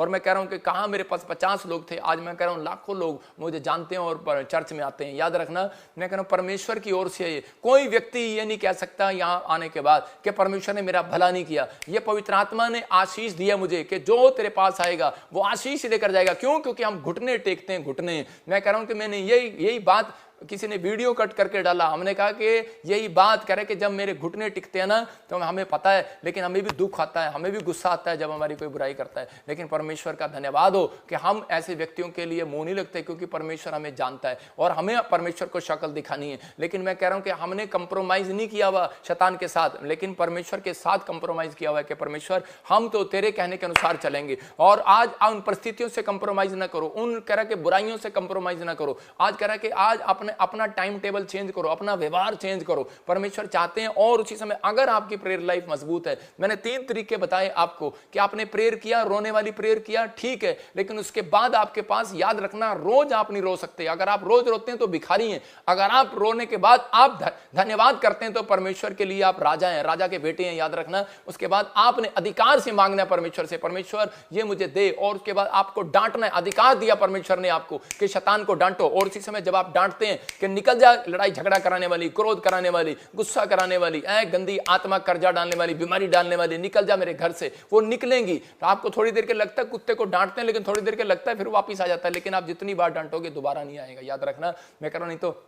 और मैं कह रहा हूं कि कहां मेरे पास 50 लोग थे, आज मैं कह रहा हूं लाखों लोग मुझे जानते हैं और चर्च में आते हैं। याद रखना, मैं कह रहा हूं परमेश्वर की ओर से कोई व्यक्ति ये नहीं कह सकता यहां आने के बाद कि परमेश्वर ने मेरा भला नहीं किया। ये पवित्र आत्मा ने आशीष दिया मुझे कि जो तेरे पास आएगा वो आशीष लेकर जाएगा। क्यों? क्योंकि हम घुटने टेकते हैं, घुटने। मैं कह रहा हूं कि मैंने यही बात किसी ने वीडियो कट करके डाला, हमने कहा कि यही बात करे कि जब मेरे घुटने टिकते हैं ना तो हमें पता है, लेकिन हमें भी दुख आता है, हमें भी गुस्सा आता है जब हमारी कोई बुराई करता है। लेकिन परमेश्वर का धन्यवाद हो कि हम ऐसे व्यक्तियों के लिए मुंह नहीं लगते, क्योंकि परमेश्वर हमें जानता है और हमें परमेश्वर को शक्ल दिखानी है। लेकिन मैं कह रहा हूं कि हमने कंप्रोमाइज नहीं किया हुआ शैतान के साथ, लेकिन परमेश्वर के साथ कंप्रोमाइज किया हुआ है कि परमेश्वर हम तो तेरे कहने के अनुसार चलेंगे। और आज उन परिस्थितियों से कंप्रोमाइज ना करो, उन कह रहा कि बुराइयों से कंप्रोमाइज ना करो। आज कह रहा कि आज अपना टाइम टेबल चेंज करो, अपना व्यवहार चेंज करो। परमेश्वर चाहते हैं। और उसी समय अगर आपकी प्रेयर लाइफ मजबूत है, मैंने 3 तरीके बताए आपको कि आपने प्रेयर किया, रोने वाली प्रेयर किया, ठीक है, लेकिन उसके बाद आपके पास, याद रखना, रोज आप नहीं रो सकते। अगर आप रोज रोते हैं तो भिखारी हैं। अगर आप रोने के बाद आप धन्यवाद करते हैं तो परमेश्वर के लिए आप राजा हैं, राजा के बेटे हैं। याद रखना, उसके बाद आपने अधिकार से मांगना है परमेश्वर से, परमेश्वर ये मुझे दे। और उसके बाद आपको डांटना है, अधिकार दिया परमेश्वर ने आपको कि शैतान को डांटो। और उसी समय जब आप डांटते हैं कि निकल जा लड़ाई झगड़ा कराने वाली, क्रोध कराने वाली, गुस्सा कराने वाली, गंदी आत्मा, कर्जा डालने वाली, बीमारी डालने वाली, निकल जा मेरे घर से, वो निकलेंगी। तो आपको थोड़ी देर के लगता है, कुत्ते को डांटते हैं लेकिन थोड़ी देर के लगता है फिर वापस आ जाता है, लेकिन आप जितनी बार डांटोगे दोबारा नहीं आएगा। याद रखना, मैं कह रहा हूं, नहीं तो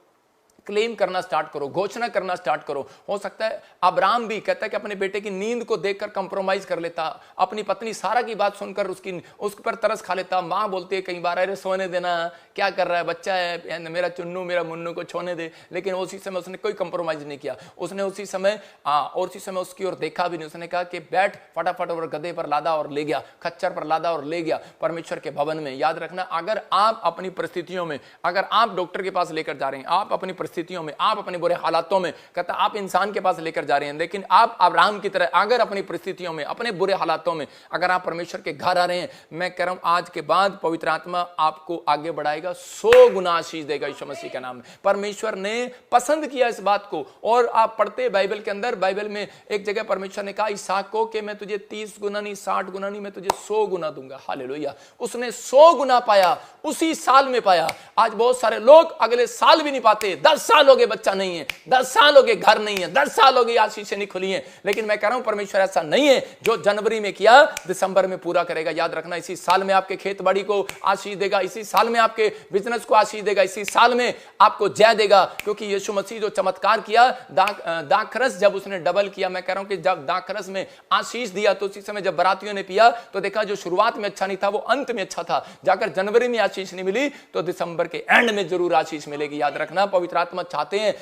क्लेम करना स्टार्ट करो, घोषणा करना स्टार्ट करो। हो सकता है अब्राहम भी कहता है कि अपने बेटे की नींद को देखकर कंप्रोमाइज कर लेता, अपनी पत्नी सारा की बात सुनकर उस पर तरस खा लेता। माँ बोलती है कई बार, अरे सोने देना, क्या कर रहा है, बच्चा है, मेरा चुन्नू मेरा मुन्नू को छोने दे। लेकिन उसी समय उसने कोई कंप्रोमाइज नहीं किया। उसने उसी समय और उसी समय उसकी ओर देखा भी नहीं। उसने कहा कि बैठ, फटाफट और गधे पर लादा और ले गया, खच्चर पर लादा और ले गया परमेश्वर के भवन में। याद रखना, अगर आप अपनी परिस्थितियों में, अगर आप डॉक्टर के पास लेकर जा रहे हैं, आप अपनी परिस्थितियों में, आप अपने बुरे हालातों में, कहता आप इंसान के पास लेकर जा रहे हैं, लेकिन आप अब्राहम की तरह अगर अपनी परिस्थितियों में, अपने बुरे हालातों में अगर आप परमेश्वर के घर आ रहे हैं, मैं कह रहा हूं आज के बाद पवित्र आत्मा आपको आगे बढ़ाएगा, 100 गुना आशीष देगा यीशु मसीह के नाम में। परमेश्वर ने पसंद किया इस बात को। और आप पढ़ते बाइबल के अंदर, बाइबल में एक जगह परमेश्वर ने कहा इसहाक को कि मैं तुझे 30 गुना नहीं, 60 गुना नहीं, मैं तुझे 100 गुना दूंगा। हालेलुया। उसने 100 गुना पाया, उसी साल में पाया। आज बहुत सारे लोग अगले साल भी नहीं पाते। 10 साल हो गए बच्चा नहीं है, 10 साल हो गए घर नहीं है, 10 साल हो गए आशीष नहीं खुली है। लेकिन मैं कह रहा हूं परमेश्वर ऐसा नहीं है, जो जनवरी में किया दिसंबर में पूरा करेगा। याद रखना, इसी साल में आपके खेत बाड़ी को आशीष देगा, इसी साल में आपके बिजनेस को आशीष देगा, इसी साल में आपको जय देगा। क्योंकि यीशु मसीह जो चमत्कार किया, दाखरस जब उसने डबल किया, मैं कह रहा हूं कि जब दाखरस में आशीष दिया तो उसी समय जब बरातियों ने पिया तो देखा जो शुरुआत में अच्छा नहीं था वो अंत में अच्छा था। जाकर जनवरी में आशीष नहीं मिली तो दिसंबर के एंड में जरूर आशीष मिलेगी। याद रखना, पवित्र आत्मा चाहते हैं,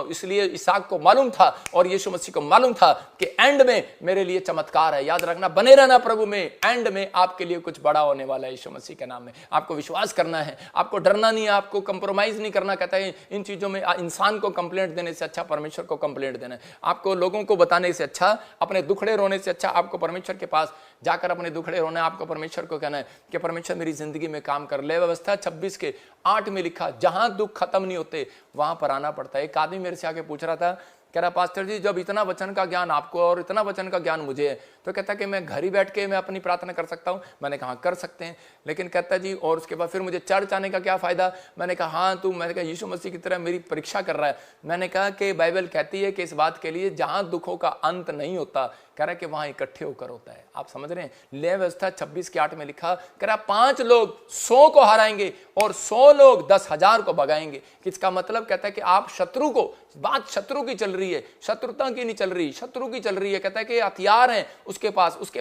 इसलिए इसहाक को मालूम था और यीशु मसीह को मालूम था कि एंड में मेरे लिए चमत्कार है। याद रखना, बने रहना प्रभु में, एंड में आपके लिए कुछ बड़ा होने वाला है यीशु मसीह के नाम में। आपको विश्वास करना है, आपको डरना नहीं है, आपको कंप्रोमाइज नहीं करना। कहता है इन चीजों में इंसान को कंप्लेंट देने से अच्छा परमेश्वर को कंप्लेंट देना है। आपको लोगों को बताने से अच्छा, अपने दुखड़े रोने से अच्छा आपको परमेश्वर के पास जाकर अपने दुखड़े रोना है। आपको परमेश्वर को कहना है कि परमेश्वर मेरी जिंदगी में काम कर ले। व्यवस्था 26 के 8 में लिखा, जहां दुख खत्म नहीं होते वहां पर आना पड़ता है। एक आदमी मेरे से आके पूछ रहा था, कह रहा पास्टर जी जब इतना वचन का ज्ञान आपको और इतना वचन का ज्ञान मुझे है, तो कहता कि मैं घर ही बैठ के मैं अपनी प्रार्थना कर सकता हूं। मैंने कहा कर सकते हैं, लेकिन कहता जी और उसके बाद फिर मुझे चर्च आने का क्या फायदा। मैंने कहा हाँ तू, मैंने कहा यीशु मसीह की तरह मेरी परीक्षा कर रहा है। मैंने कहा कि बाइबल कहती है कि इस बात के लिए जहां दुखों का अंत नहीं होता, कह रहा है कि वहां इकट्ठे होकर होता है। आप समझ रहे हैं, ले व्यवस्था 26 के 8 में लिखा, कह रहा 5 लोग 100 को हराएंगे और 100 लोग 10,000 को भगाएंगे। किसका मतलब, कहता है कि आप शत्रु को, बात शत्रु की चल रही है, शत्रुता की नहीं चल रही, शत्रु की चल रही है। कहता है कि हथियार हैं उसके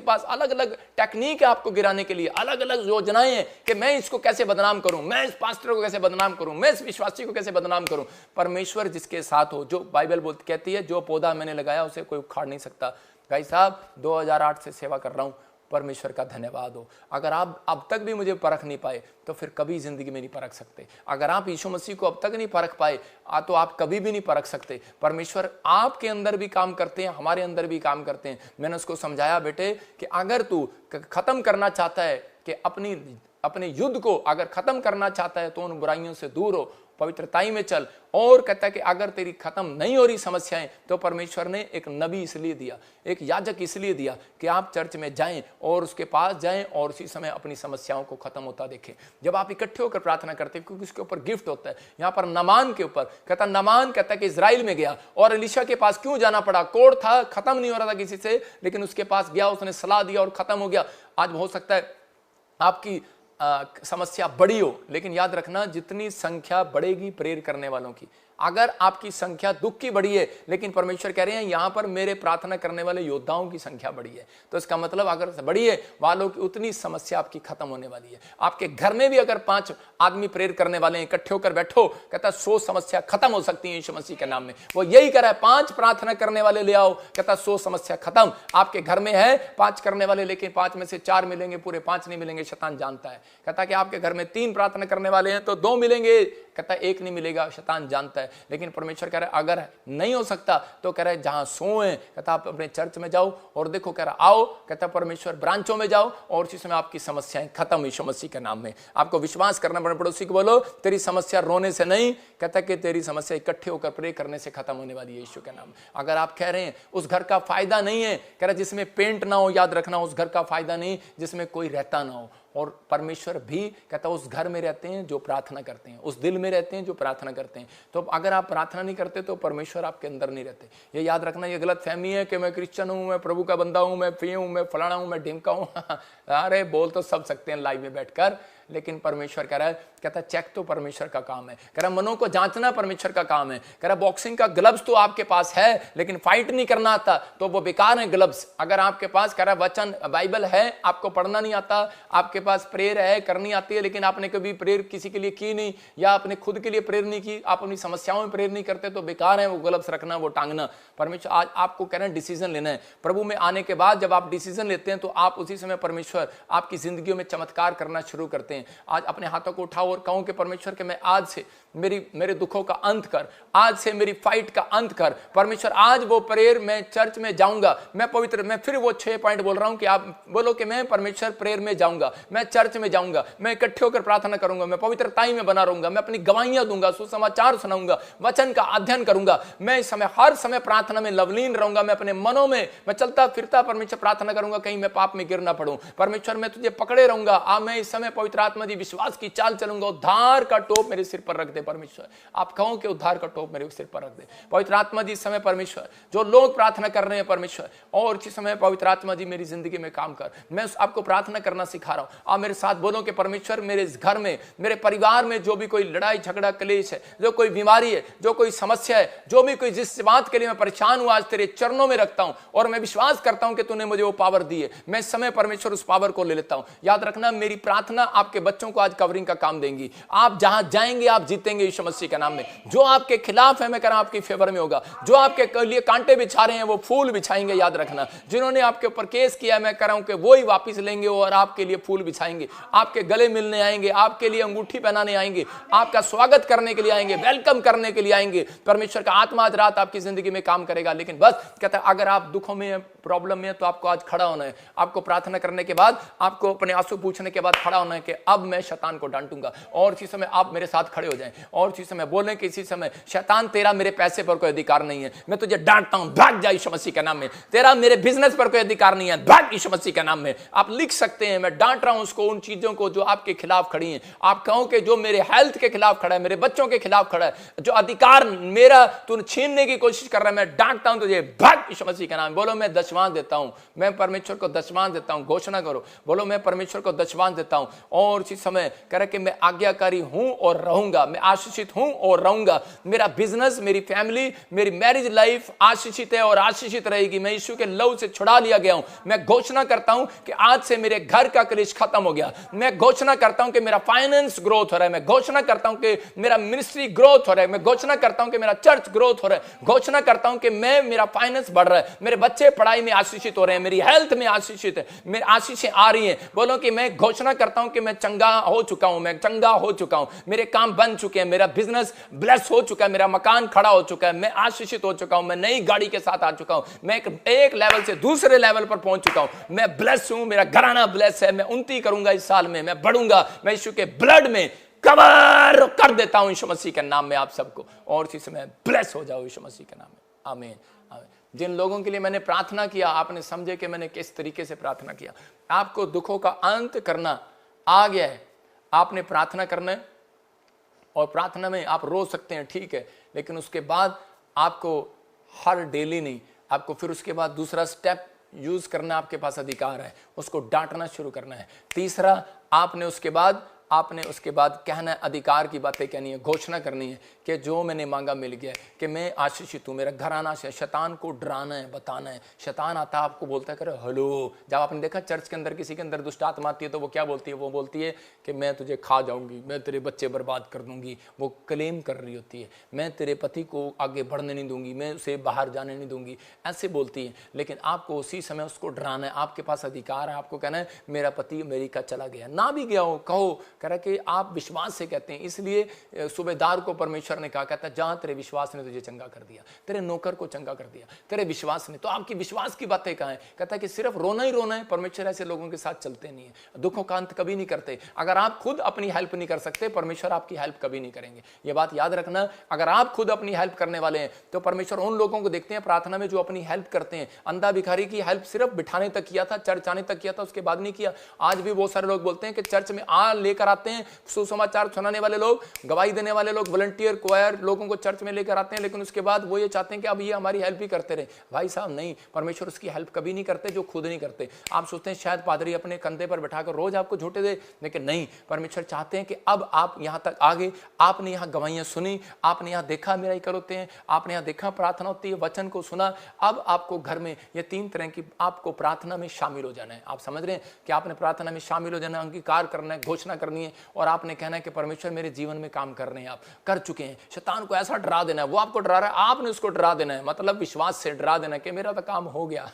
पास अलग अलग टेक्निक है आपको गिराने के लिए, अलग अलग योजनाएं हैं कि मैं इसको कैसे बदनाम करूं, मैं इस पास्टर को कैसे बदनाम करूं, मैं इस विश्वासी को कैसे बदनाम करूं। परमेश्वर जिसके साथ हो, जो बाइबल कहती है जो पौधा मैंने लगाया उसे कोई उखाड़ नहीं सकता। भाई साहब 2008 से सेवा कर रहा हूं, परमेश्वर का धन्यवाद हो। अगर आप अब तक भी मुझे परख नहीं पाए तो फिर कभी जिंदगी में नहीं परख सकते। अगर आप यीशु मसीह को अब तक नहीं परख पाए तो आप कभी भी नहीं परख सकते। परमेश्वर आपके अंदर भी काम करते हैं, हमारे अंदर भी काम करते हैं। मैंने उसको समझाया, बेटे कि अगर तू खत्म करना चाहता है कि अपने युद्ध को अगर खत्म करना चाहता है तो उन बुराइयों से दूर हो, पवित्रताई में चल। और कहता है कि अगर तेरी खत्म नहीं हो रही समस्याएं तो परमेश्वर ने एक नबी इसलिए दिया, एक याजक इसलिए दिया कि आप चर्च में जाएं और उसके पास जाएं और उसी समय अपनी समस्याओं को खत्म होता देखें। जब आप इकट्ठे होकर प्रार्थना करते हैं, क्योंकि उसके ऊपर गिफ्ट होता है। यहां पर नामान के ऊपर कहता, नामान कहता है कि इजराइल में गया और एलीशा के पास क्यों जाना पड़ा? कोड़ था, खत्म नहीं हो रहा था किसी से, लेकिन उसके पास गया, उसने सलाह दिया और खत्म हो गया। आज हो सकता है आपकी समस्या बड़ी हो, लेकिन याद रखना जितनी संख्या बढ़ेगी प्रेयर करने वालों की, अगर आपकी संख्या दुख की बढ़ी है, लेकिन परमेश्वर कह रहे हैं यहां पर मेरे प्रार्थना करने वाले योद्धाओं की संख्या बढ़ी है, तो इसका मतलब अगर बढ़ी है वालों की, उतनी समस्या आपकी खत्म होने वाली है। आपके घर में भी अगर 5 आदमी प्रेयर करने वाले हैं, इकट्ठे होकर बैठो, कहता 100 समस्या खत्म हो सकती है यीशु मसीह के नाम में। वो यही कह रहा है, 5 प्रार्थना करने वाले ले आओ, कहता 100 समस्या खत्म। आपके घर में है 5 करने वाले, लेकिन 5 में से 4 मिलेंगे, पूरे 5 नहीं मिलेंगे, शैतान जानता है। कहता कि आपके घर में 3 प्रार्थना करने वाले हैं तो 2 मिलेंगे, कहता 1 नहीं मिलेगा, शैतान जानता है। लेकिन परमेश्वर कह रहा है अगर नहीं हो सकता तो कह रहा है जहां सोए, कहता आप अपने चर्च में जाओ और देखो, कह रहा आओ, कहता परमेश्वर ब्रांचों में जाओ और उसी समय आपकी समस्याएं खत्म यीशु मसीह के नाम में। आपको विश्वास करना पड़े। पड़ोसी को बोलो तेरी समस्या रोने से नहीं, कहता कि तेरी समस्या इकट्ठे होकर प्रे करने से खत्म होने वाली है यीशु के नाम में। अगर आप कह रहे हैं उस घर का फायदा नहीं है, कह रहा जिसमें पेंट ना हो, याद रखना उस घर का फायदा नहीं जिसमें कोई रहता ना हो। और परमेश्वर भी कहता उस घर में रहते हैं जो प्रार्थना करते हैं, उस दिल में रहते हैं जो प्रार्थना करते हैं। तो अगर आप प्रार्थना नहीं करते तो परमेश्वर आपके अंदर नहीं रहते। ये याद रखना, ये गलत फहमी है कि मैं क्रिश्चियन हूं, मैं प्रभु का बंदा हूं, मैं फी हूं, मैं फलाना हूं, मैं ढिमका हूं। अरे बोल तो सब सकते हैं लाइव में बैठकर, लेकिन परमेश्वर कह रहा है, कहता चेक तो परमेश्वर का काम है, कह रहा मनों को जांचना परमेश्वर का काम है। कह रहा बॉक्सिंग का ग्लव्स तो आपके पास है, लेकिन फाइट नहीं करना आता तो वो बेकार है ग्लव्स। अगर आपके पास कह रहा वचन बाइबल है, आपको पढ़ना नहीं आता, आपके पास प्रेयर है, करनी आती है, लेकिन आपने कभी प्रेयर किसी के लिए की नहीं, या आपने खुद के लिए प्रेयर नहीं की, आप अपनी समस्याओं में प्रेयर नहीं करते, तो बेकार है वो ग्लव्स रखना, वो टांगना। परमेश्वर आज आपको कह रहे हैं डिसीजन लेना है। प्रभु में आने के बाद जब आप डिसीजन लेते हैं तो आप उसी समय परमेश्वर आपकी जिंदगी में चमत्कार करना शुरू करते हैं। आज अपने हाथों को उठाओ और कहो कि परमेश्वर के मैं आज से मेरे दुखों का अंत कर, आज से मेरी फाइट का अंत कर। परमेश्वर आज वो प्रेयर मैं चर्च में जाऊंगा, मैं पवित्र, मैं फिर वो 6 पॉइंट बोल रहा हूं कि आप बोलो कि मैं परमेश्वर प्रेयर में जाऊंगा, मैं चर्च में जाऊंगा, मैं इकट्ठे होकर प्रार्थना करूंगा, मैं पवित्रताई में बना रहूंगा, मैं अपनी गवाहियां दूंगा, सुसमाचार सुनाऊंगा, वचन का अध्ययन करूंगा, मैं इस समय हर समय प्रार्थना में लवलीन रहूंगा, मैं अपने मनों में मैं चलता फिरता परमेश्वर प्रार्थना करूंगा, कहीं मैं पाप में गिर ना पड़ूं। परमेश्वर मैं तुझे पकड़े रहूंगा, मैं इस समय पवित्र आत्मा दी विश्वास की चाल चलूंगा, उद्धार का टोप मेरे सिर पर रख दे परमेश्वर। आप कहो कि उद्धार का टोप मेरे सिर पर रख दे पवित्र आत्मा जी। इस समय परमेश्वर जो लोग प्रार्थना कर रहे हैं परमेश्वर, और इस समय पवित्र आत्मा जी मेरी जिंदगी में काम कर। मैं आपको प्रार्थना करना सिखा रहा हूं, आप मेरे साथ बोलो कि परमेश्वर मेरे इस घर में, मेरे परिवार में जो भी कोई लड़ाई झगड़ा क्लेश है, जो कोई बीमारी है, जो कोई समस्या है, जो भी कोई जिस बात के लिए मैं परेशान हूं, आज तेरे चरणों में रखता हूं और मैं विश्वास करता हूं कि तूने मुझे वो पावर दी है। मैं इस समय परमेश्वर उस पावर को ले लेता हूं। याद रखना मेरी प्रार्थना आपके बच्चों को आज कवरिंग का काम देंगी। आप जहां जाएंगे आप जीतेंगे यीशु मसीह के नाम में। जो आपके खिलाफ है मैं कह रहा हूं आपकी फेवर में होगा। जो आपके लिए कांटे बिछा रहे हैं वो फूल बिछाएंगे। याद रखना जिन्होंने आपके ऊपर केस किया मैं कह रहा हूं कि वो ही वापस लेंगे और आपके लिए फूल बिछाएंगे, आपके गले मिलने आएंगे, आपके लिए अंगूठी पहनाने आएंगे, आपका स्वागत करने के लिए आएंगे, वेलकम करने के लिए आएंगे। परमेश्वर का आत्मा आज रात आपकी जिंदगी में काम करेगा। लेकिन बस कहता है अगर आप दुखों में प्रॉब्लम में तो आपको आज खड़ा होना है। आपको प्रार्थना करने के बाद, आपको अपने आंसू पूछने के बाद खड़ा होना है कि अब मैं शैतान को डांटूंगा। और इसी समय आप मेरे साथ खड़े हो जाएं और इसी समय बोलें कि इसी समय शैतान तेरा मेरे पैसे पर कोई अधिकार नहीं है, मैं तुझे डांटता हूं, भाग जा यीशु मसीह के नाम में। तेरा मेरे बिजनेस पर कोई अधिकार नहीं है, भाग यीशु मसीह के नाम में। आप लिख सकते हैं मैं डांट रहा हूं उसको, उन चीजों को जो आपके खिलाफ खड़ी हैं। आप कहो कि जो मेरे हेल्थ के खिलाफ खड़ा है, मेरे बच्चों के खिलाफ खड़ा है, जो अधिकार मेरा तू छीनने की कोशिश कर रहा है, मैं डांटता हूं तुझे, भाग यीशु मसीह के नाम। बोलो मैं दशवांश देता हूं, मैं परमेश्वर को दशवांश देता हूं। घोषणा करो, बोलो मैं परमेश्वर को दशवांश देता हूं। और इसी समय कह रहा कि मैं आज्ञाकारी हूं और रहूंगा, मैं आशीषित हूं और रहूंगा। मेरा बिजनेस, मेरी फैमिली, मेरी मैरिज लाइफ आशीषित है और आशीषित रहेगी। मैं यीशु के लहू से छुड़ा लिया गया हूं। मैं घोषणा करता हूं कि आज से मेरे घर का क्लेश खत्म हो गया। मैं घोषणा करता हूं कि मेरा फाइनेंस ग्रोथ हो रहा है। मैं घोषणा करता हूं कि मेरा मिनिस्ट्री ग्रोथ हो रहा है। मैं घोषणा करता हूं कि मेरा चर्च ग्रोथ हो रहा है। घोषणा करता हूं कि मेरा फाइनेंस बढ़ रहा है, मेरे बच्चे पढ़ाई में आशीषित हो रहे हैं, मेरी हेल्थ में आशीषित है, मेरी आशीषें आ रही हैं। बोलो कि मैं घोषणा करता हूं कि मैं चंगा हो चुका हूं, मैं चंगा हो चुका हूं, मेरे काम बन चुके हैं, मेरा बिजनेस ब्लेस हो चुका है, मेरा मकान खड़ा हो चुका है, मैं आशीषित हो चुका हूं, मैं नई गाड़ी के साथ आ चुका हूं, मैं एक लेवल से दूसरे लेवल पर पहुंच चुका हूं, मैं ब्लेस हूं, मेरा घराना ब्लेस है, मैं उन्नति करूंगा इस साल में, मैं बढ़ूंगा, मैं यीशु के ब्लड में कवर कर देता हूं यीशु मसीह के नाम में आप सबको, और इसी समय ब्लेस हो जाओ यीशु मसीह के नाम में। आमीन। जिन लोगों के लिए मैंने प्रार्थना किया, आपने समझे कि मैंने किस तरीके से प्रार्थना किया। आपको दुखों का अंत करना आ गया है, आपने प्रार्थना करना है, और प्रार्थना में आप रो सकते हैं, ठीक है, लेकिन उसके बाद आपको हर डेली नहीं, आपको फिर उसके बाद दूसरा स्टेप यूज करना, आपके पास अधिकार है, उसको डांटना शुरू करना है। तीसरा, आपने उसके बाद कहना, अधिकार की बातें कहनी है, घोषणा करनी है कि जो मैंने मांगा मिल गया, कि मैं आशीषित हूँ, मेरा घर आना है। शैतान को डराना है, बताना है। शैतान आता है, आपको बोलता है करे हेलो। जब आपने देखा चर्च के अंदर किसी के अंदर दुष्ट आत्मा आती है तो वो क्या बोलती है? वो बोलती है कि मैं तुझे खा जाऊंगी, मैं तेरे बच्चे बर्बाद कर दूंगी। वो क्लेम कर रही होती है, मैं तेरे पति को आगे बढ़ने नहीं दूंगी, मैं उसे बाहर जाने नहीं दूंगी, ऐसे बोलती है। लेकिन आपको उसी समय उसको डराना है, आपके पास अधिकार है। आपको कहना है मेरा पति अमेरिका चला गया, ना भी गया हो कहो, कह रहा कि आप विश्वास से कहते हैं। इसलिए सूबेदार को परमेश्वर ने कहा, कहता जहां तेरे विश्वास ने तुझे चंगा कर दिया, तेरे नौकर को चंगा कर दिया, तेरे विश्वास ने। तो आपकी विश्वास की बातें कहां है? कहता है कि सिर्फ रोना ही रोना है। परमेश्वर ऐसे लोगों के साथ चलते नहीं है, दुखों का अंत कभी नहीं करते। अगर आप खुद अपनी हेल्प नहीं कर सकते, परमेश्वर आपकी हेल्प कभी नहीं करेंगे। ये बात याद रखना। अगर आप खुद अपनी हेल्प करने वाले हैं तो परमेश्वर उन लोगों को देखते हैं प्रार्थना में जो अपनी हेल्प करते हैं। अंधा भिखारी की हेल्प सिर्फ बिठाने तक किया था, चर्च आने तक किया था, उसके बाद नहीं किया। आज भी बहुत सारे लोग बोलते हैं कि चर्च में लेकर आते हैं, सुसमाचार सुनाने वाले लोग, गवाही देने वाले लोग, वॉलंटियर क्वायर लोगों को चर्च में लेकर आते हैं, लेकिन उसके बाद वो ये चाहते हैं कि अब ये हमारी हेल्प ही करते रहे। भाई साहब नहीं, परमेश्वर उसकी हेल्प कभी नहीं करते जो खुद नहीं करते। आप सोचते हैं शायद पादरी अपने कंधे पर बैठाकर रोज आपको झूठे दे, लेकिन नहीं, परमेश्वर चाहते हैं कि अब आप यहां तक आ गए, आपने यहां गवाहियां सुनी, आपने यहां देखा मेरा कर होते हैं, आपने यहां देखा प्रार्थना होती है, वचन को सुना। अब आपको घर में ये 3 तरह की आपको प्रार्थना में शामिल हो जाना है। आप समझ रहे हैं कि आपने प्रार्थना में शामिल हो जाना, अंगीकार करना है, घोषणा करनी है, और आपने कहना है कि परमेश्वर मेरे जीवन में काम कर रहे हैं, आप कर चुके हैं। शैतान को ऐसा डरा देना है, वो आपको डरा रहा है, आपने उसको डरा देना है, मतलब विश्वास से डरा देना है कि मेरा तो काम हो गया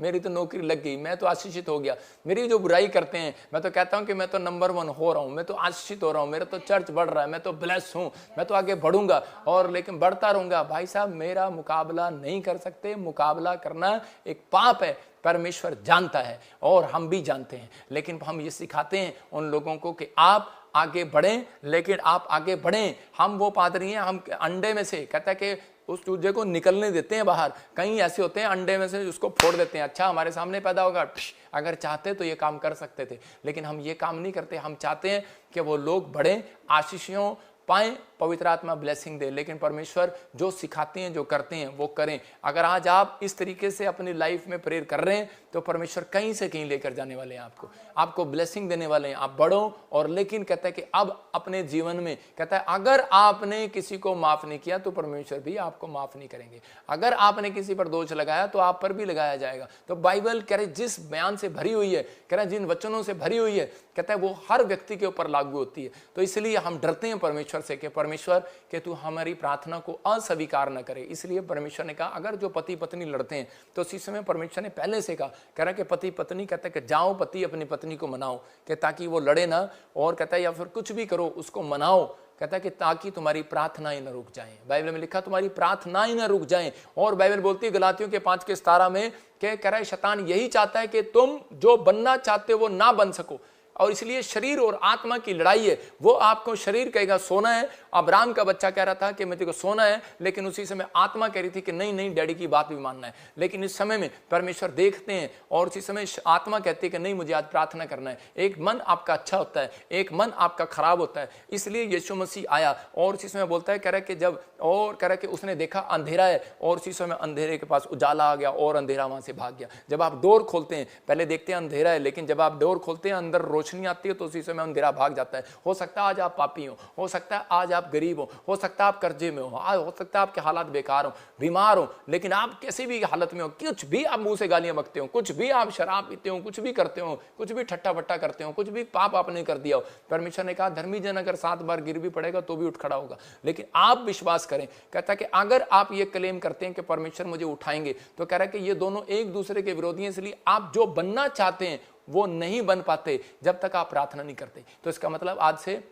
मेरी तो नौकरी लग गई, मैं तो आशीषित हो गया। मेरी जो बुराई करते हैं, मैं तो कहता हूं कि मैं तो नंबर 1 हो रहा हूं, मैं तो आशीषित हो रहा हूं, मेरा तो चर्च बढ़ रहा है, मैं तो ब्लेस हूं, मैं तो आगे बढ़ूंगा और लेकिन बढ़ता रहूंगा। भाई साहब, मेरा मुकाबला नहीं कर सकते। मुकाबला करना एक पाप है, परमेश्वर जानता है और हम भी जानते हैं। लेकिन हम ये सिखाते हैं उन लोगों को कि आप आगे बढ़ें, लेकिन आप आगे बढ़ें। हम वो पादरी हैं, हम अंडे में से, कहता है कि उस चूजे को निकलने देते हैं बाहर। कहीं ऐसे होते हैं अंडे में से उसको फोड़ देते हैं, अच्छा हमारे सामने पैदा होगा। अगर चाहते तो ये काम कर सकते थे, लेकिन हम ये काम नहीं करते। हम चाहते हैं कि वो लोग बढ़ें, आशीषों पाएं, पवित्र आत्मा ब्लेसिंग दे। लेकिन परमेश्वर जो सिखाते हैं, जो करते हैं, वो करें। अगर आज आप इस तरीके से अपनी लाइफ में प्रेयर कर रहे हैं तो परमेश्वर कहीं से कहीं लेकर जाने वाले हैं, आपको ब्लेसिंग देने वाले हैं। आप बढ़ो। और लेकिन कहता है कि अब अपने जीवन में, कहता है अगर आपने किसी को माफ नहीं किया तो परमेश्वर भी आपको माफ नहीं करेंगे। अगर आपने किसी पर दोष लगाया तो आप पर भी लगाया जाएगा। तो बाइबल कह रहे जिस बयान से भरी हुई है, कह रहे जिन वचनों से भरी हुई है, कहता है वो हर व्यक्ति के ऊपर लागू होती है। तो इसलिए हम डरते हैं परमेश्वर से कि परमेश्वर कि तू हमारी प्रार्थना को अस्वीकार न करे। इसलिए परमेश्वर ने कहा अगर जो पति पत्नी लड़ते हैं तो उसी समय परमेश्वर ने पहले से कहा, कह रहा कि पति पत्नी, कहता है कि जाओ पति अपनी पत्नी को मनाओ, कि ताकि वो लड़े ना, और कहता है या फिर कुछ भी करो उसको मनाओ, कहता है कि ताकि तुम्हारी प्रार्थनाएं न रुक जाएं। बाइबल में लिखा तुम्हारी प्रार्थनाएं न रुक जाएं। और बाइबल बोलती है गलातियों के 5:17 में कि कह रहा है शैतान यही चाहता है कि तुम जो बनना चाहते हो वो ना बन सको। और इसलिए शरीर और आत्मा की लड़ाई है। वो आपको शरीर कहेगा सोना है, अब्राहम का बच्चा कह रहा था कि मुझे को सोना है, लेकिन उसी समय आत्मा कह रही थी कि नहीं नहीं डैडी की बात भी मानना है। लेकिन इस समय में परमेश्वर देखते हैं और उसी समय आत्मा कहती है कि नहीं मुझे आज प्रार्थना करना है। एक मन आपका अच्छा होता है, एक मन आपका खराब होता है। इसलिए यीशु मसीह आया और उसी समय बोलता है, कह रहा है कि जब, और कह रहा है कि उसने देखा अंधेरा है और उसी समय अंधेरे के पास उजाला आ गया और अंधेरा वहां से भाग गया। जब आप डोर खोलते हैं, पहले देखते हैं अंधेरा है, लेकिन जब आप डोर खोलते हैं अंदर रोशनी आती है तो उसी समय अंधेरा भाग जाता है। हो सकता है आज आप पापी हो सकता है आज आप गरीब हो सकता है आप कर्जे में हो सकता है आपके हालात बेकार हो, बीमार हो, लेकिन आप किसी भी हालत में हो, कुछ भी आप मुंह से गालियां बकते हो, कुछ भी आप शराब पीते हो, कुछ भी करते हो, कुछ भी ठट्टा बट्टा करते हो, कुछ भी पाप आपने कर दिया हो, परमेश्वर ने कहा धर्मी जन अगर 7 बार गिर भी पड़ेगा तो भी उठ खड़ा होगा। लेकिन आप विश्वास करें, कहता है कि अगर आप ये क्लेम करते हैं कि परमेश्वर मुझे उठाएंगे, तो कह रहा है कि ये दोनों एक दूसरे के विरोधी हैं। इसलिए आप जो बनना चाहते हैं वो नहीं बन पाते जब तक आप प्रार्थना नहीं करते। तो इसका मतलब आज से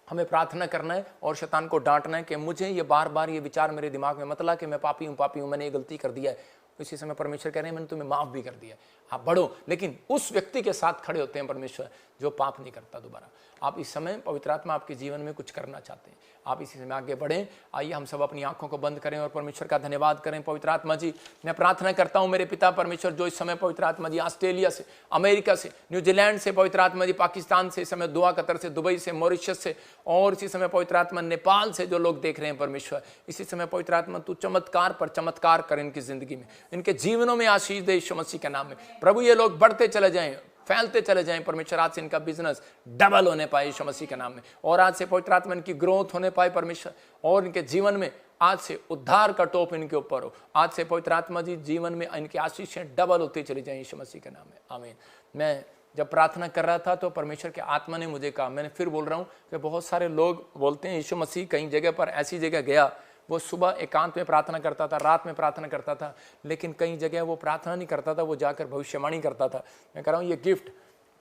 हमें प्रार्थना करना है और शैतान को डांटना है कि मुझे ये बार बार ये विचार मेरे दिमाग में मतलब कि मैं पापी हूं, मैंने ये गलती कर दिया है। इसी समय परमेश्वर कह रहे हैं मैंने तुम्हें माफ भी कर दिया। आप बढ़ो, लेकिन उस व्यक्ति के साथ खड़े होते हैं परमेश्वर जो पाप नहीं करता दोबारा। आप इस समय पवित्र आत्मा आपके जीवन में कुछ करना चाहते हैं, आप इसी समय आगे बढ़ें। आइए हम सब अपनी आंखों को बंद करें और परमेश्वर का धन्यवाद करें। पवित्र आत्मा जी, मैं प्रार्थना करता हूं मेरे पिता परमेश्वर, जो इस समय पवित्र आत्मा जी ऑस्ट्रेलिया से, अमेरिका से, न्यूजीलैंड से, पवित्र आत्मा जी पाकिस्तान से, इस समय दुआ कतर से, दुबई से, मॉरिशस से, और इसी समय पवित्र आत्मा नेपाल से जो लोग देख रहे हैं परमेश्वर, इसी समय पवित्र आत्मा तू चमत्कार पर चमत्कार कर इनकी जिंदगी में, इनके जीवनों में आशीष दे यीशु मसीह के नाम में। प्रभु ये लोग बढ़ते चले जाएं, फैलते चले जाएं परमेश्वर, आज से इनका बिजनेस डबल होने पाए यीशु मसीह के नाम में, और आज से पवित्र आत्मा इनकी ग्रोथ होने पाए परमेश्वर, और इनके जीवन में आज से उद्धार का टोप इनके ऊपर हो। आज से पवित्र आत्मा जी जीवन में इनकी आशीषें डबल होती चली जाएं यीशु मसीह के नाम में, आमीन। मैं जब प्रार्थना कर रहा था तो परमेश्वर के आत्मा ने मुझे कहा, मैंने फिर बोल रहा हूँ कि बहुत सारे लोग बोलते हैं यीशु मसीह कई जगह पर ऐसी जगह गया, वो सुबह एकांत में प्रार्थना करता था, रात में प्रार्थना करता था, लेकिन कई जगह वो प्रार्थना नहीं करता था, वो जाकर भविष्यवाणी करता था। मैं कह रहा हूँ ये गिफ्ट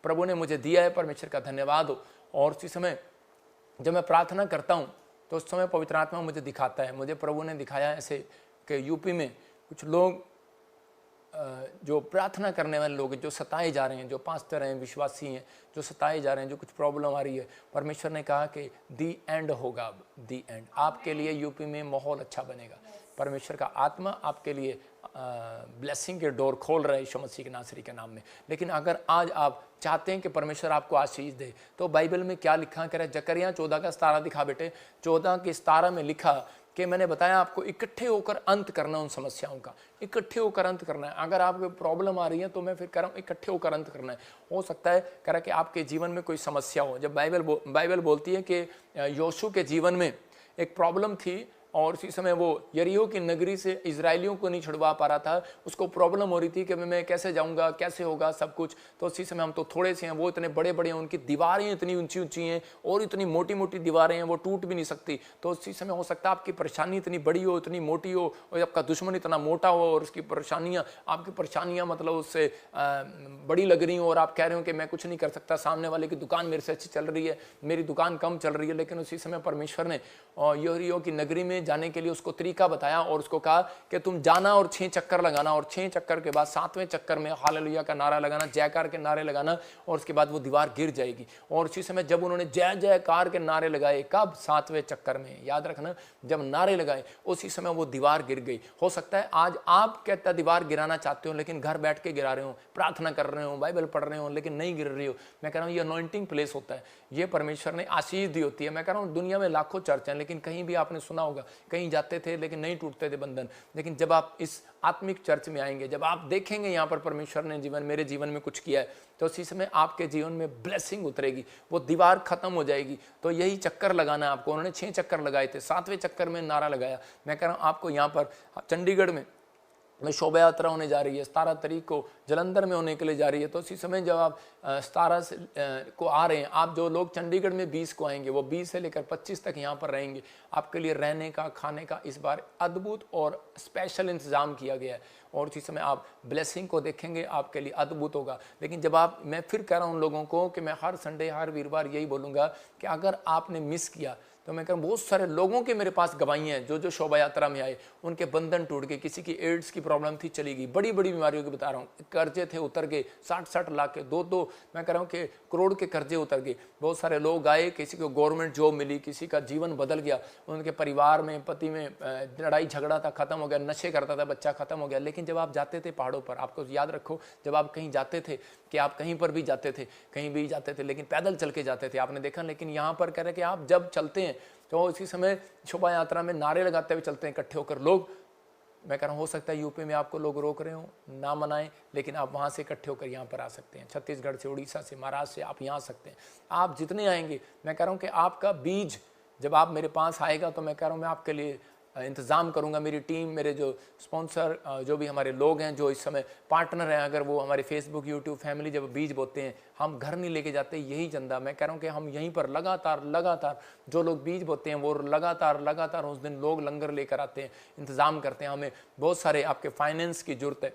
प्रभु ने मुझे दिया है, परमेश्वर का धन्यवाद हो। और उसी समय जब मैं प्रार्थना करता हूँ तो उस समय पवित्र आत्मा मुझे दिखाता है, मुझे प्रभु ने दिखाया ऐसे कि यूपी में कुछ लोग जो प्रार्थना करने वाले लोग हैं, जो सताए जा रहे हैं, जो पास्टर हैं, विश्वासी हैं, जो सताए जा रहे हैं, जो कुछ प्रॉब्लम आ रही है, परमेश्वर ने कहा कि दी एंड होगा, अब दी एंड आपके लिए यूपी में माहौल अच्छा बनेगा। परमेश्वर का आत्मा आपके लिए ब्लेसिंग के डोर खोल रहा है यीशु मसीह के नासरी के नाम में। लेकिन अगर आज आप चाहते हैं कि परमेश्वर आपको आशीष दे, तो बाइबल में क्या लिखा है, जकरिया 14 का 17 दिखा बेटे, 14 के 17 में लिखा कि मैंने बताया आपको इकट्ठे होकर अंत करना, उन समस्याओं का इकट्ठे होकर अंत करना है। अगर आपको प्रॉब्लम आ रही है तो मैं फिर कह रहा हूँ इकट्ठे होकर अंत करना है। हो सकता है कह रहा कि आपके जीवन में कोई समस्या हो। जब बाइबल बोलती है कि योशू के जीवन में एक प्रॉब्लम थी, और उसी समय वो यरीहो की नगरी से इजराइलियों को नहीं छुड़वा पा रहा था, उसको प्रॉब्लम हो रही थी कि मैं कैसे जाऊंगा, कैसे होगा सब कुछ। तो उसी समय हम तो थोड़े से हैं, वो इतने बड़े बड़े हैं, उनकी दीवारें इतनी ऊंची ऊंची हैं और इतनी मोटी मोटी दीवारें हैं, वो टूट भी नहीं सकती। तो उसी समय हो सकता है आपकी परेशानी इतनी बड़ी हो, इतनी मोटी हो, और आपका दुश्मन इतना मोटा हो, और उसकी परेशानियाँ, आपकी परेशानियाँ मतलब उससे बड़ी लग रही हो, और आप कह रहे हो कि मैं कुछ नहीं कर सकता, सामने वाले की दुकान मेरे से अच्छी चल रही है, मेरी दुकान कम चल रही है। लेकिन उसी समय परमेश्वर ने यरीहो की नगरी में जाने के लिए उसको तरीका बताया, और उसको कहा कि तुम जाना और 6 चक्कर लगाना, और 6 चक्कर के बाद 7वें चक्कर में हालेलुया का नारा लगाना, जयकार के नारे लगाना, और उसके बाद वो दीवार गिर जाएगी। और उसी समय जब उन्होंने जय जयकार के नारे लगाए, कब? 7वें चक्कर में, याद रखना, जब नारे लगाए उसी समय वो दीवार गिर गई। हो सकता है आज आप कहता दीवार गिराना चाहते हो, लेकिन घर बैठ के गिरा रहे हो, प्रार्थना कर रहे हो, बाइबल पढ़ रहे हो, लेकिन नहीं गिर रही हो। मैं कह रहा हूँ ये अनॉइंटिंग प्लेस होता है, ये परमेश्वर ने आशीष दी होती है। मैं कह रहा हूँ दुनिया में लाखों चर्च हैं, लेकिन कहीं भी आपने सुना होगा, कहीं जाते थे लेकिन नहीं टूटते थे बंधन। लेकिन जब आप इस आत्मिक चर्च में आएंगे, जब आप देखेंगे यहाँ पर परमेश्वर ने मेरे जीवन में कुछ किया है, तो उसी समय आपके जीवन में ब्लेसिंग उतरेगी, वो दीवार खत्म हो जाएगी। तो यही चक्कर लगाना है आपको। उन्होंने 6 चक्कर लगाए थे, 7वें चक्कर में नारा लगाया। मैं कह रहा हूँ आपको यहाँ पर चंडीगढ़ में शोभा यात्रा होने जा रही है, 17 तारीख को जलंधर में होने के लिए जा रही है। तो इसी समय जब आप 17 को आ रहे हैं, आप जो लोग चंडीगढ़ में 20 को आएंगे, वो 20 से लेकर 25 तक यहाँ पर रहेंगे। आपके लिए रहने का, खाने का इस बार अद्भुत और स्पेशल इंतजाम किया गया है, और उसी समय आप ब्लेसिंग को देखेंगे, आपके लिए अद्भुत होगा। लेकिन जब आप, मैं फिर कह रहा हूँ लोगों को कि मैं हर संडे, हर वीरवार यही बोलूँगा कि अगर आपने मिस किया, तो मैं कह रहा हूँ बहुत सारे लोगों के मेरे पास गवाहियाँ हैं, जो शोभा यात्रा में आए, उनके बंधन टूट गए। किसी की एड्स की प्रॉब्लम थी, चली गई। बड़ी बड़ी बीमारियों की बता रहा हूँ, कर्जे थे उतर गए, 60-60 लाख के, 2-2 मैं कह रहा हूँ कि करोड़ के कर्जे उतर गए। बहुत सारे लोग आए, किसी को गवर्नमेंट जॉब मिली, किसी का जीवन बदल गया, उनके परिवार में, पति में लड़ाई झगड़ा था, खत्म हो गया, नशे करता था बच्चा, खत्म हो गया। लेकिन जब आप जाते थे पहाड़ों पर, आपको याद रखो, जब आप कहीं जाते थे, कि आप कहीं पर भी जाते थे, कहीं भी जाते थे, लेकिन पैदल चल के जाते थे, आपने देखा। लेकिन यहाँ पर कह रहे कि आप जब चलते हैं तो इसी समय शोभा यात्रा में नारे लगाते हुए चलते हैं इकट्ठे होकर लोग। मैं कह रहा हूँ हो सकता है यूपी में आपको लोग रोक रहे हो, ना मनाएं, लेकिन आप वहाँ से इकट्ठे होकर यहाँ पर आ सकते हैं। छत्तीसगढ़ से, उड़ीसा से, महाराष्ट्र से आप यहाँ आ सकते हैं। आप जितने आएंगे, मैं कह रहा हूँ कि आपका बीज जब आप मेरे पास आएगा, तो मैं कह रहा हूँ मैं आपके लिए इंतज़ाम करूंगा। मेरी टीम, मेरे जो स्पॉन्सर, जो भी हमारे लोग हैं, जो इस समय पार्टनर हैं, अगर वो हमारे फेसबुक, यूट्यूब फैमिली जब बीज बोते हैं, हम घर नहीं लेके जाते, यही चंदा। मैं कह रहा हूँ कि हम यहीं पर लगातार जो लोग बीज बोते हैं, वो लगातार उस दिन लोग लंगर लेकर आते हैं, इंतज़ाम करते हैं। हमें बहुत सारे आपके फाइनेंस की ज़रूरत है,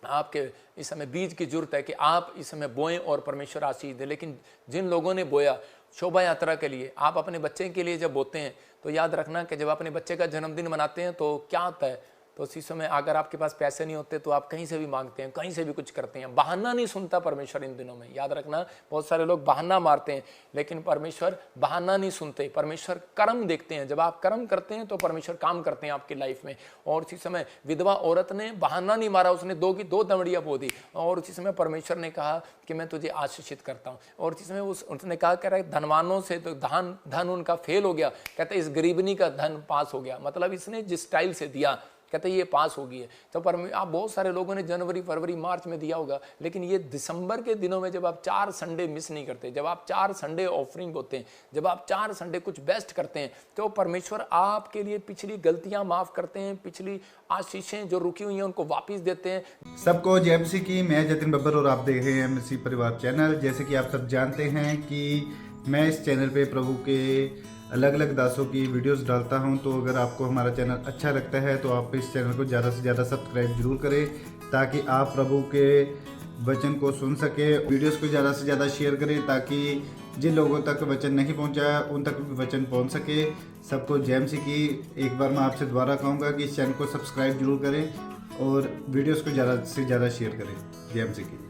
आपके इस समय बीज की जरूरत है कि आप इस समय बोएं और परमेश्वर आशीष दे। लेकिन जिन लोगों ने बोया शोभा यात्रा के लिए, आप अपने बच्चे के लिए जब बोते हैं, तो याद रखना कि जब अपने बच्चे का जन्मदिन मनाते हैं तो क्या होता है, तो उसी समय अगर आपके पास पैसे नहीं होते तो आप कहीं से भी मांगते हैं, कहीं से भी कुछ करते हैं। बहाना नहीं सुनता परमेश्वर इन दिनों में, याद रखना। बहुत सारे लोग बहाना मारते हैं, लेकिन परमेश्वर बहाना नहीं सुनते। परमेश्वर कर्म देखते हैं। जब आप कर्म करते हैं तो परमेश्वर काम करते हैं आपकी लाइफ में। और उसी समय विधवा औरत ने बहाना नहीं मारा, उसने 2 की 2 दमड़ियाँ बो दी और उसी समय परमेश्वर ने कहा कि मैं तुझे आशीषित करता हूँ। और उसी समय उसने कहा कह रहा है धनवानों से तो धन उनका फेल हो गया, कहते इस गरीबनी का धन पास हो गया। मतलब इसने जिस स्टाइल से दिया, कहते ये पास हो गई है। तो आप बहुत सारे लोगों ने जनवरी फरवरी मार्च में दिया होगा, लेकिन ये दिसंबर के दिनों में जब आप 4 संडे मिस नहीं करते, जब आप 4 संडे ऑफरिंग होते हैं, जब आप 4 संडे कुछ बेस्ट करते हैं, तो परमेश्वर आपके लिए पिछली गलतियां माफ करते हैं, पिछली आशीषें जो रुकी हुई हैं उनको वापस देते हैं। सबको जय मसीह की। मैं जतिन बब्बर और आप देख रहे हैं मसीह परिवार चैनल। जैसे कि आप सब जानते हैं कि मैं इस चैनल पे प्रभु के अलग अलग दासों की वीडियोस डालता हूं, तो अगर आपको हमारा चैनल अच्छा लगता है तो आप इस चैनल को ज़्यादा से ज़्यादा सब्सक्राइब जरूर करें, ताकि आप प्रभु के वचन को सुन सके। वीडियोस को ज़्यादा से ज़्यादा शेयर करें, ताकि जिन लोगों तक वचन नहीं पहुंचा उन तक भी वचन पहुंच सके। सबको जय मसीह की। एक बार मैं आपसे दोबारा कहूँगा कि इस चैनल को सब्सक्राइब जरूर करें और वीडियोस को ज़्यादा से ज़्यादा शेयर करें। जय मसीह की।